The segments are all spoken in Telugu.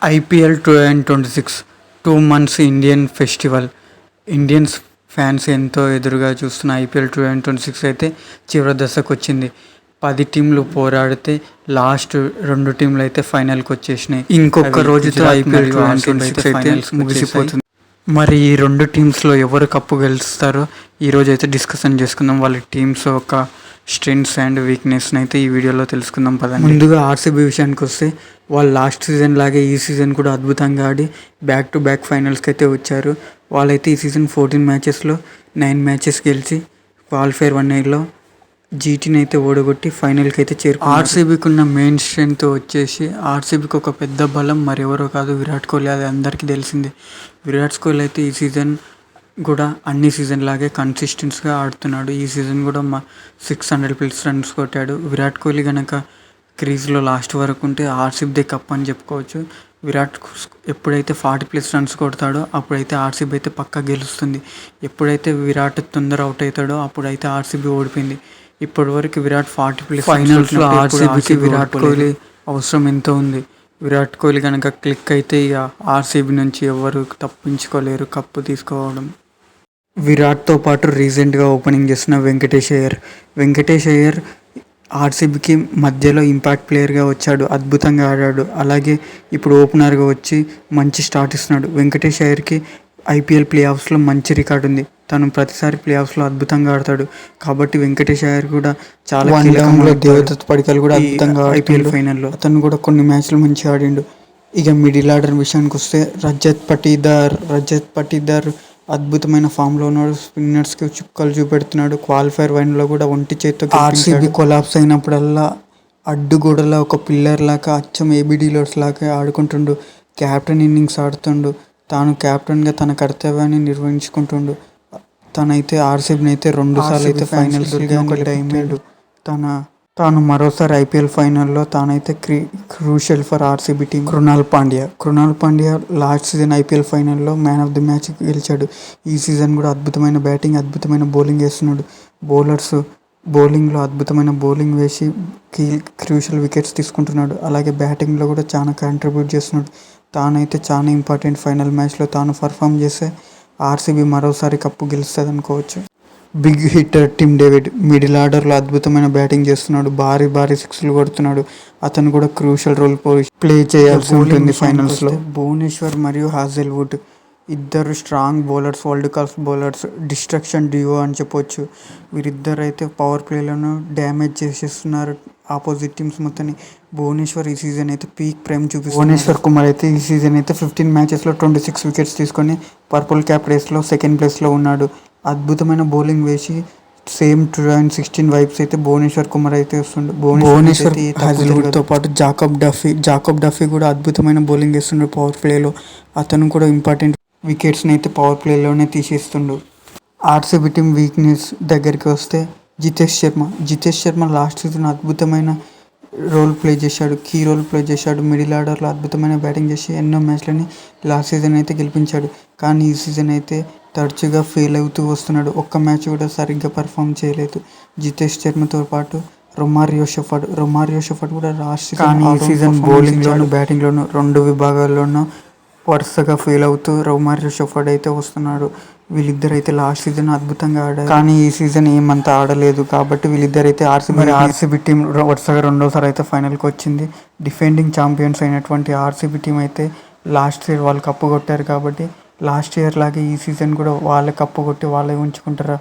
IPL 2026 2 months Indian festival. Indians fans ఎంతో ఎదురుగా చూస్తున్న ఐపీఎల్ 2026 అయితే చివరి దశకు వచ్చింది. 10 టీంలు పోరాడితే లాస్ట్ 2 టీంలు అయితే ఫైనల్కి వచ్చేసినాయి. ఇంకొక రోజుతో ఐపీఎల్ 2026 అయితే ముగిసిపోతుంది. మరి ఈ 2 టీమ్స్లో ఎవరు కప్పు గెలుస్తారో ఈరోజు అయితే డిస్కషన్ చేసుకుందాం. వాళ్ళ టీమ్స్ ఒక స్ట్రెంగ్స్ అండ్ వీక్నెస్ని అయితే ఈ వీడియోలో తెలుసుకుందాం పదండి. ముందుగా ఆర్సీబీ విషయానికి వస్తే వాళ్ళు లాస్ట్ సీజన్ లాగే ఈ సీజన్ కూడా అద్భుతంగా ఆడి బ్యాక్ టు బ్యాక్ ఫైనల్స్కి అయితే వచ్చారు. వాళ్ళైతే ఈ సీజన్ 14 మ్యాచెస్లో 9 మ్యాచెస్ గెలిచి క్వాలిఫైర్ 1-8లో జీటీని అయితే ఓడగొట్టి ఫైనల్కి అయితే చేరుకున్నారు. ఆర్సీబీకి ఉన్న మెయిన్ స్ట్రెంగ్త్ వచ్చేసి ఆర్సీబీకి ఒక పెద్ద బలం మరెవరో కాదు, విరాట్ కోహ్లీ. అది అందరికీ తెలిసిందే. విరాట్ కోహ్లీ అయితే ఈ సీజన్ కూడా అన్ని సీజన్ లాగే కన్సిస్టెన్స్గా ఆడుతున్నాడు. ఈ సీజన్ కూడా 600+ రన్స్ కొట్టాడు. విరాట్ కోహ్లీ కనుక క్రీజ్లో లాస్ట్ వరకు ఉంటే ఆర్సీబీ కప్ అని చెప్పుకోవచ్చు. విరాట్ ఎప్పుడైతే 40+ రన్స్ కొడతాడో అప్పుడైతే ఆర్సీబీ అయితే పక్కా గెలుస్తుంది. ఎప్పుడైతే విరాట్ తొందర అవుట్ అవుతాడో అప్పుడైతే ఆర్సీబీ ఓడిపోయింది. ఇప్పటివరకు విరాట్ 40+ ఫైనల్స్లో ఆర్సీబీకి విరాట్ కోహ్లీ అవసరం ఎంతో ఉంది. విరాట్ కోహ్లీ కనుక క్లిక్ అయితే ఇక ఆర్సీబీ నుంచి ఎవరు తప్పించుకోలేరు కప్పు తీసుకోవడం. విరాట్తో పాటు రీసెంట్గా ఓపెనింగ్ చేసిన వెంకటేష్ అయ్యర్ ఆర్సీబీకి మధ్యలో ఇంపాక్ట్ ప్లేయర్గా వచ్చాడు. అద్భుతంగా ఆడాడు. అలాగే ఇప్పుడు ఓపెనర్గా వచ్చి మంచి స్టార్ట్ ఇస్తున్నాడు. వెంకటేష్ అయ్యర్కి ఐపీఎల్ ప్లే ఆఫ్స్లో మంచి రికార్డు ఉంది. తను ప్రతిసారి ప్లే ఆఫ్స్లో అద్భుతంగా ఆడతాడు. కాబట్టి వెంకటేష్ అయ్యర్ కూడా చాలా కీలకంలో దేవదత్ పడికల్ కూడా అద్భుతంగా ఐపీఎల్ ఫైనల్లో అతను కూడా కొన్ని మ్యాచ్లు మంచిగా ఆడిండు. ఇక మిడిల్ ఆర్డర్ విషయానికి వస్తే రజత్ పటీదార్ అద్భుతమైన ఫామ్లో ఉన్నాడు. స్పిన్నర్స్కి చుక్కలు చూపెడుతున్నాడు. క్వాలిఫైర్ 1లో కూడా ఒంటి చేత్తో ఆర్సీబీ కొలాప్స్ అయినప్పుడల్లా అడ్డుగోడలా ఒక పిల్లర్ లాగా అచ్చం ఏబిడి లోడ్స్ లాగా ఆడుకుంటుండు. Captain innings ఆడుతుండు. తాను క్యాప్టెన్గా తన కర్తవ్యాన్ని నిర్వహించుకుంటుండు. తనైతే ఆర్సీబీని అయితే 2 సార్లు అయితే ఫైనల్స్గా నిలబెట్టాడు. తాను మరోసారి ఐపీఎల్ ఫైనల్లో తానైతే crucial for RCB team. Krunal Pandya last season IPL ఫైనల్లో మ్యాన్ ఆఫ్ ది మ్యాచ్ గెలిచాడు. ఈ సీజన్ కూడా అద్భుతమైన బ్యాటింగ్, అద్భుతమైన బౌలింగ్ వేస్తున్నాడు. బౌలింగ్లో అద్భుతమైన బౌలింగ్ వేసి క్రూషియల్ వికెట్స్ తీసుకుంటున్నాడు. అలాగే బ్యాటింగ్లో కూడా చాలా కాంట్రిబ్యూట్ చేస్తున్నాడు. తానైతే చాలా ఇంపార్టెంట్ ఫైనల్ మ్యాచ్లో తాను పర్ఫామ్ చేస్తే ఆర్సీబీ మరోసారి కప్పు గెలుస్తుంది అనుకోవచ్చు. Big hitter Tim David middle ఆర్డర్లో అద్భుతమైన బ్యాటింగ్ చేస్తున్నాడు. భారీ సిక్స్లు కొడుతున్నాడు. అతను కూడా క్రూషియల్ రోల్ ప్లే చేయాల్సి ఉంటుంది ఫైనల్స్లో. భువనేశ్వర్ మరియు హాజెల్వుడ్ ఇద్దరు strong bowlers, world class bowlers, destruction duo అని చెప్పొచ్చు. వీరిద్దరు అయితే పవర్ ప్లేలను డ్యామేజ్ చేసేస్తున్నారు ఆపోజిట్ టీమ్స్ మొత్తాన్ని. భువనేశ్వర్ ఈ సీజన్ అయితే పీక్ ప్రైమ్ చూపిస్తుంది. భువనేశ్వర్ కుమార్ అయితే ఈ సీజన్ అయితే 15 మ్యాచెస్లో 26 వికెట్స్ తీసుకొని పర్పుల్ క్యాప్ రేస్లో సెకండ్ ప్లేస్లో ఉన్నాడు. అద్భుతమైన బౌలింగ్ వేసి సేమ్ 2016 వైబ్స్ అయితే భువనేశ్వర్ కుమార్ అయితే వస్తుండు. భువనేశ్వర్ హాజెల్వుడ్తో పాటు జాకబ్ డఫీ కూడా అద్భుతమైన బౌలింగ్ వేస్తుండు పవర్ ప్లేలో. అతను కూడా ఇంపార్టెంట్ వికెట్స్ని అయితే పవర్ ప్లేలోనే తీసేస్తుండు. ఆర్సీబీ టీం వీక్నెస్ దగ్గరికి వస్తే జితేష్ శర్మ లాస్ట్ సీజన్ అద్భుతమైన కీ రోల్ ప్లే చేశాడు. మిడిల్ ఆర్డర్లో అద్భుతమైన బ్యాటింగ్ చేసి ఎన్నో మ్యాచ్లని లాస్ట్ సీజన్ అయితే గెలిపించాడు. కానీ ఈ సీజన్ అయితే తరచుగా ఫెయిల్ అవుతూ వస్తున్నాడు. ఒక్క మ్యాచ్ కూడా సరిగ్గా పర్ఫామ్ చేయలేదు. జితేష్ శర్మతో పాటు రొమారియో షెఫర్డ్ కూడా లాస్ట్ సీజన్ బౌలింగ్లోను బ్యాటింగ్లోను 2 విభాగాల్లోనూ వరుసగా ఫెయిల్ అవుతూ రొమారియో షెఫర్డ్ అయితే వస్తున్నాడు. వీళ్ళిద్దరు అయితే లాస్ట్ సీజన్ అద్భుతంగా ఆడారు. కానీ ఈ సీజన్ ఏమంతా ఆడలేదు. కాబట్టి వీళ్ళిద్దరైతే ఆర్సీబీ టీం వరుసగా 2వ సారి అయితే ఫైనల్కి వచ్చింది. డిఫెండింగ్ ఛాంపియన్స్ అయినటువంటి ఆర్సీబీ టీం అయితే లాస్ట్ ఇయర్ వాళ్ళు కప్పు కొట్టారు. కాబట్టి లాస్ట్ ఇయర్ లాగే ఈ సీజన్ కూడా వాళ్ళే కప్పు కొట్టి వాళ్ళే ఉంచుకుంటారా?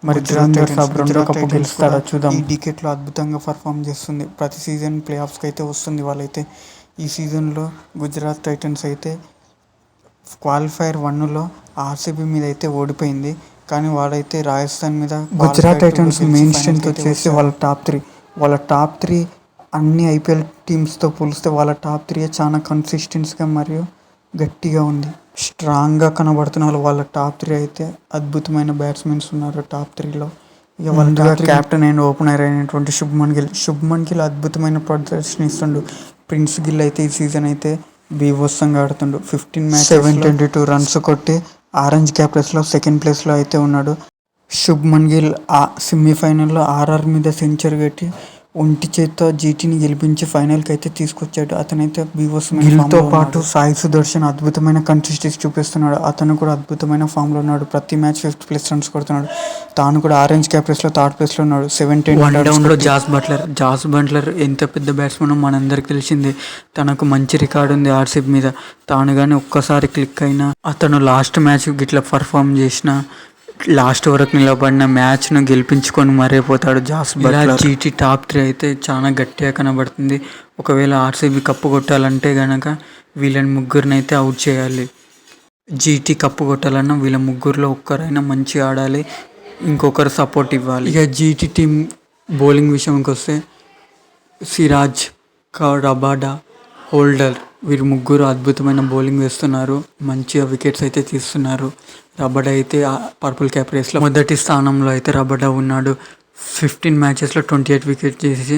మరి దురంధర్ సాబ్ 2వ కప్పు గెలుస్తారా చూద్దాం. ఈ డికెట్లో అద్భుతంగా పర్ఫామ్ చేస్తుంది. ప్రతి సీజన్ ప్లే ఆఫ్స్కి అయితే వస్తుంది వాళ్ళైతే. ఈ సీజన్లో గుజరాత్ టైటన్స్ అయితే క్వాలిఫైర్ 1లో ఆర్సీబీ మీద అయితే ఓడిపోయింది. కానీ వాళ్ళైతే రాజస్థాన్ మీద గుజరాత్ టైటన్స్ మెయిన్ స్ట్రెంగ్త్ వచ్చేసి వాళ్ళ టాప్ త్రీ అన్ని ఐపీఎల్ టీమ్స్తో పోలిస్తే వాళ్ళ టాప్ 3 చాలా కన్సిస్టెన్స్గా మరియు గట్టిగా ఉంది. స్ట్రాంగ్గా కనబడుతున్న వాళ్ళ టాప్ 3 అయితే అద్భుతమైన బ్యాట్స్మెన్స్ ఉన్నారు టాప్ 3లో. ఇక వాళ్ళ క్యాప్టెన్ అండ్ ఓపెనర్ అయినటువంటి శుభ్మన్ గిల్ అద్భుతమైన ప్రదర్శన ఇస్తుండు. ప్రిన్స్ గిల్ అయితే ఈ సీజన్ అయితే బీభత్సంగా ఆడుతుండు. 15 మ్యాచ్ 722 రన్స్ కొట్టి ఆరెంజ్ క్యాప్ రేస్లో సెకండ్ ప్లేస్లో అయితే ఉన్నాడు. శుభ్మన్ గిల్ సెమీఫైనల్లో ఆర్ఆర్ మీద సెంచరీ కొట్టి ఒంటి చేత్తో జీటీని గెలిపించి ఫైనల్కి అయితే తీసుకొచ్చాడు. అతనైతే గిల్తో పాటు సాయి సుదర్శన్ అద్భుతమైన కన్సిస్టెన్సీ చూపిస్తున్నాడు. అతను కూడా అద్భుతమైన ఫామ్లో ఉన్నాడు. ప్రతి మ్యాచ్ 50+ రన్స్ కొడుతున్నాడు. తాను కూడా ఆరెంజ్ క్యాప్ రేస్లో థర్డ్ ప్లేస్లో ఉన్నాడు. 17 రన్స్లో జాస్ బట్లర్ ఎంత పెద్ద బ్యాట్స్మెన్ మనందరికి తెలిసిందే. తనకు మంచి రికార్డు ఉంది ఆర్సీబీ మీద. తాను కానీ ఒక్కసారి క్లిక్ అయినా, అతను లాస్ట్ మ్యాచ్ గిట్లా పర్ఫామ్ చేసిన, లాస్ట్ వరకు నిలబడిన మ్యాచ్ను గెలిపించుకొని మరైపోతాడు జాస్ బట్లర్. జీటీ టాప్ 3 అయితే చాలా గట్టిగా కనబడుతుంది. ఒకవేళ ఆర్సీబీ కప్పు కొట్టాలంటే గనక వీళ్ళని ముగ్గురిని అయితే అవుట్ చేయాలి. జీటీ కప్పు కొట్టాలన్నా వీళ్ళ ముగ్గురులో ఒక్కరైనా మంచిగా ఆడాలి, ఇంకొకరు సపోర్ట్ ఇవ్వాలి. ఇక జీటీ టీం బౌలింగ్ విషయంకి వస్తే సిరాజ్, రబాడా, హోల్డర్ వీరు ముగ్గురు అద్భుతమైన బౌలింగ్ వేస్తున్నారు. మంచిగా వికెట్స్ అయితే తీస్తున్నారు. రబాడా అయితే పర్పుల్ క్యాప్ రేస్లో మొదటి స్థానంలో అయితే రబాడా ఉన్నాడు. 15 మ్యాచెస్లో 28 వికెట్ చేసి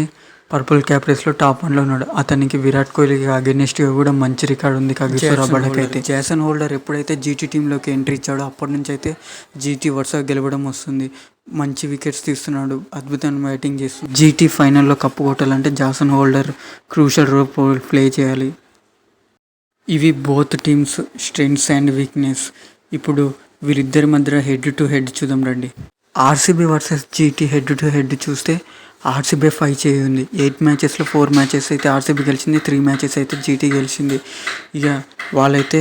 పర్పుల్ క్యాప్ రేస్లో టాప్ 1లో ఉన్నాడు. అతనికి విరాట్ కోహ్లీకి అగెన్స్ట్గా కూడా మంచి రికార్డు ఉంది. రబాడాకి అయితే జాసన్ హోల్డర్ ఎప్పుడైతే జీటీ టీంలోకి ఎంట్రీ ఇచ్చాడో అప్పటి నుంచి అయితే జీటీ వరుసగా గెలవడం వస్తుంది. మంచి వికెట్స్ తీస్తున్నాడు, అద్భుతమైన బ్యాటింగ్ చేస్తున్నాడు. జీటీ ఫైనల్లో కప్పు కొట్టాలంటే Jason Holder crucial role play చేయాలి. ఇవి both teams strengths and weakness. ఇప్పుడు వీరిద్దరి మధ్య హెడ్ టు హెడ్ చూద్దాం రండి. RCB versus GT head to head చూస్తే ఆర్సీబీ 5 చేయింది. 8 మ్యాచెస్లో 4 మ్యాచెస్ అయితే ఆర్సీబీ గెలిచింది, 3 మ్యాచెస్ అయితే జీటీ గెలిచింది. ఇక వాళ్ళైతే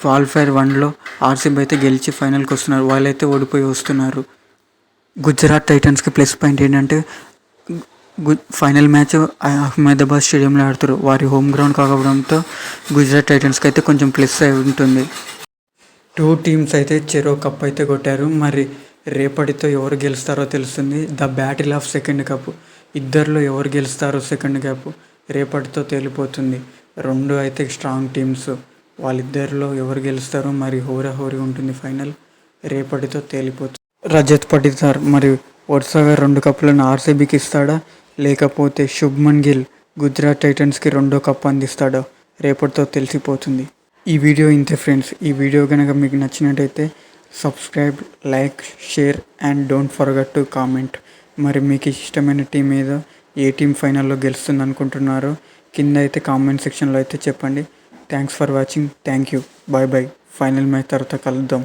క్వాలిఫైర్ 1లో ఆర్సీబీ అయితే గెలిచి ఫైనల్కి వస్తున్నారు. వాళ్ళైతే ఓడిపోయి వస్తున్నారు. గుజరాత్ టైటన్స్కి ప్లస్ పాయింట్ ఏంటంటే ఫైనల్ మ్యాచ్ అహ్మదాబాద్ స్టేడియంలో ఆడుతారు. వారి హోమ్ గ్రౌండ్ కావడంతో గుజరాత్ టైటన్స్కి అయితే కొంచెం ప్లస్ అయి ఉంటుంది. 2 టీమ్స్ అయితే చెరో కప్ అయితే కొట్టారు. మరి రేపటితో ఎవరు గెలుస్తారో తెలుస్తుంది. The battle of second cup. ఇద్దరిలో ఎవరు గెలుస్తారో సెకండ్ కప్ రేపటితో తేలిపోతుంది. 2 అయితే స్ట్రాంగ్ టీమ్స్. వాళ్ళిద్దరిలో ఎవరు గెలుస్తారో మరి హోరాహోరీ ఉంటుంది. ఫైనల్ రేపటితో తేలిపోతుంది. రజత్ పటిదార్ మరి వరుసగా 2 కప్పులను ఆర్సీబీకి ఇస్తాడా, లేకపోతే శుభ్మన్ గిల్ గుజరాత్ టైటన్స్కి 2వ కప్ అందిస్తాడా రేపటితో తెలిసిపోతుంది. ఈ వీడియో ఇంతే ఫ్రెండ్స్. ఈ వీడియో కనుక మీకు నచ్చినట్టయితే subscribe, like, share and don't forget to comment. మరి మీకు ఇష్టమైన టీం ఏదో, ఏ టీం ఫైనల్లో గెలుస్తుంది అనుకుంటున్నారో కింద అయితే కామెంట్ సెక్షన్లో అయితే చెప్పండి. Thanks for watching. Thank you. Bye bye. Final match తర్వాత కలుద్దాం.